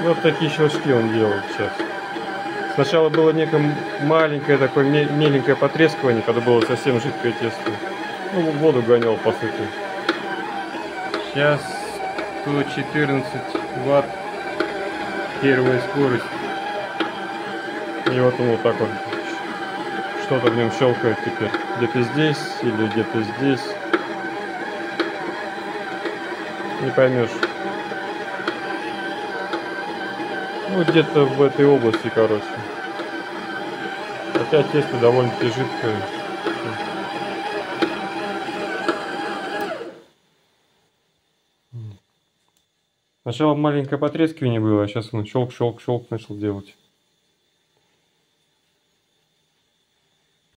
Вот такие щелчки он делает сейчас. Сначала было некое маленькое такое меленькое потрескивание, когда было совсем жидкое тесто. Ну, в воду гонял, по сути. Сейчас 114 ватт первая скорость. И вот он вот так вот что-то в нем щелкает теперь. Где-то здесь или где-то здесь. Не поймешь. Ну, где-то в этой области, короче. Хотя тесто довольно-таки жидкое. Сначала маленькое потрескивание было, а сейчас он щелк-щелк-щелк начал делать.